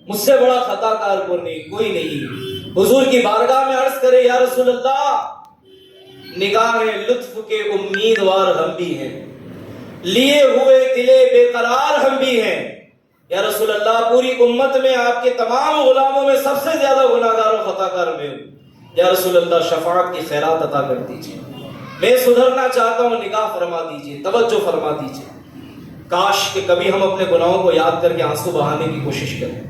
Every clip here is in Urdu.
مجھ سے بڑا خطا کار کوئی نہیں. حضور کی بارگاہ میں عرض کرے یا رسول اللہ نگاہ لطف کے امیدوار ہم بھی ہیں, لیے ہوئے دلے بے قرار ہم بھی ہیں. یا رسول اللہ پوری امت میں آپ کے تمام غلاموں میں سب سے زیادہ گناہگار و خطا کار میں ہوں. یا رسول اللہ شفاعت کی خیرات عطا کر دیجیے, میں سدھرنا چاہتا ہوں, نگاہ فرما دیجیے, توجہ فرما دیجیے. کاش کہ کبھی ہم اپنے گناہوں کو یاد کر کے آنسو بہانے کی کوشش کریں.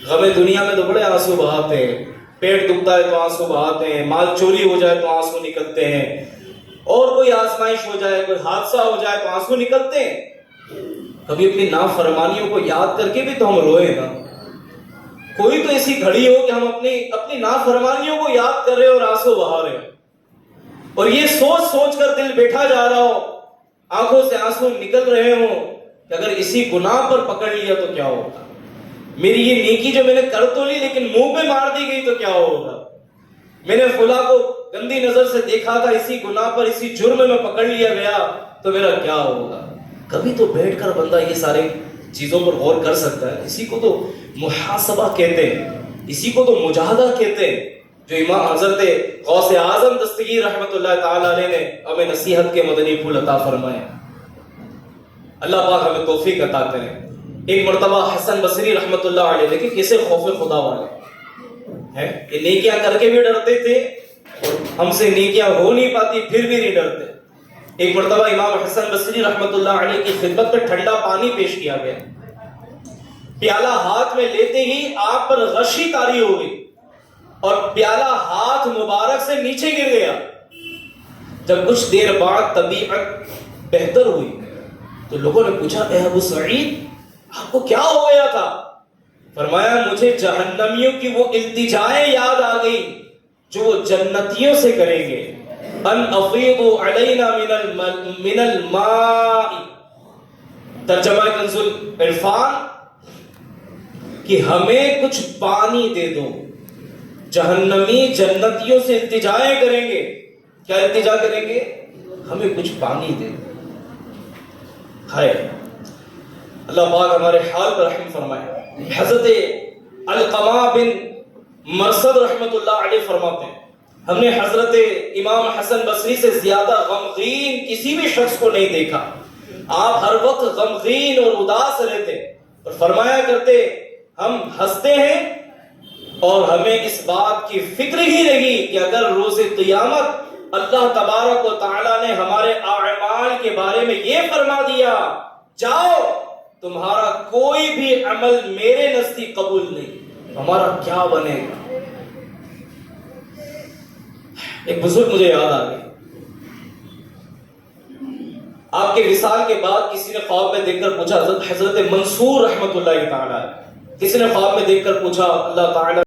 غم دنیا میں تو بڑے آنسو بہاتے ہیں, پیٹ دکھتا ہے تو آنسو بہاتے ہیں, مال چوری ہو جائے تو آنسو نکلتے ہیں, اور کوئی آزمائش ہو جائے, کوئی حادثہ ہو جائے تو آنسو نکلتے ہیں. کبھی اپنی نافرمانیوں کو یاد کر کے بھی تو ہم روئے نا. کوئی تو ایسی گھڑی ہو کہ ہم اپنی نافرمانیوں کو یاد کر رہے اور آنسو بہا رہے ہیں, اور یہ سوچ سوچ کر دل بیٹھا جا رہا ہو, آنکھوں سے آنسو نکل رہے ہوں کہ اگر اسی گناہ پر پکڑ لیا تو کیا ہوگا, میری یہ نیکی جو میں نے کر تو لی لیکن منہ پہ مار دی گئی تو کیا ہوگا, میں نے فلاں کو گندی نظر سے دیکھا تھا, اسی گناہ پر اسی جرم میں پکڑ لیا گیا تو میرا کیا ہوگا. کبھی تو بیٹھ کر بندہ یہ سارے چیزوں پر غور کر سکتا ہے. اسی کو تو محاسبہ کہتے ہیں, اسی کو تو مجاہدہ کہتے ہیں, جو امام حضرت غوث اعظم دستگیر رحمت اللہ تعالی علیہ نے ہمیں نصیحت کے مدنی پھول عطا فرمائے. اللہ پاک ہمیں توفیق عطا کرے. ایک مرتبہ حسن بصری رحمت اللہ علیہ, دیکھیں کیسے خوف خدا والے ہیں, کہ نیکیاں کر کے بھی ڈرتے تھے, اور ہم سے نیکیاں ہو نہیں پاتی پھر بھی نہیں ڈرتے. ایک مرتبہ امام حسن بصری رحمت اللہ علیہ کی خدمت میں ٹھنڈا پانی پیش کیا گیا. پیالہ ہاتھ میں لیتے ہی آپ پر غشی طاری ہو گئی اور پیالہ ہاتھ مبارک سے نیچے گر گیا. جب کچھ دیر بعد طبیعت بہتر ہوئی تو لوگوں نے پوچھا اے ابو سعید آپ کو کیا ہو گیا تھا؟ فرمایا مجھے جہنمیوں کی وہ التجائیں یاد آ گئی جو وہ جنتیوں سے کریں گے, ان افیضوا علینا من الماء. ترجمہ کنز العرفان کہ ہمیں کچھ پانی دے دو. جہنمی جنتیوں سے التجائیں کریں گے. کیا التجا کریں گے؟ ہمیں کچھ پانی دے دو. ہائے اللہ پاک ہمارے حال پر رحم فرمائے. حضرت علقمہ بن مرثد رحمت اللہ علیہ فرماتے ہیں ہم نے حضرت امام حسن بصری سے زیادہ غمگین کسی بھی شخص کو نہیں دیکھا. آپ ہر وقت غمگین اور اداس رہتے اور فرمایا کرتے ہم ہنستے ہیں اور ہمیں اس بات کی فکر ہی نہیں کہ اگر روز قیامت اللہ تبارک و تعالی نے ہمارے اعمال کے بارے میں یہ فرما دیا جاؤ تمہارا کوئی بھی عمل میرے نزدیک قبول نہیں, ہمارا کیا بنے گا. ایک بزرگ مجھے یاد آ گئی, آپ کے وصال کے بعد کسی نے خواب میں دیکھ کر پوچھا, حضرت منصور رحمت اللہ تعالی, کسی نے خواب میں دیکھ کر پوچھا اللہ تعالی